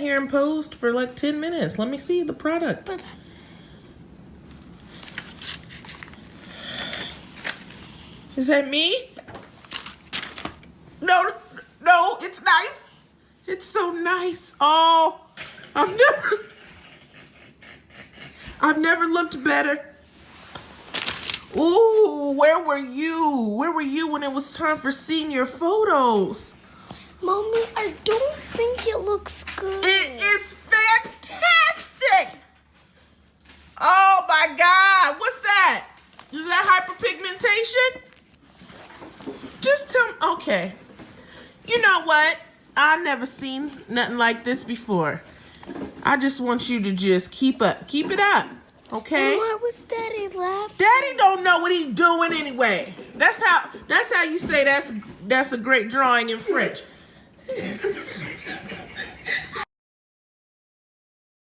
here and posed for like 10 minutes. Let me see the product. Is that me? No, it's nice. It's so nice. Oh, I've never looked better. Ooh, where were you? Where were you when it was time for senior photos? Mommy, I don't think it looks good. It is fantastic. Oh my God, what's that? Is that hyperpigmentation? Just tell me, okay. You know what? I've never seen nothing like this before. I just want you to just keep it up, okay? And why was Daddy laughing? Daddy don't know what he's doing anyway. That's how you say that's a great drawing in French.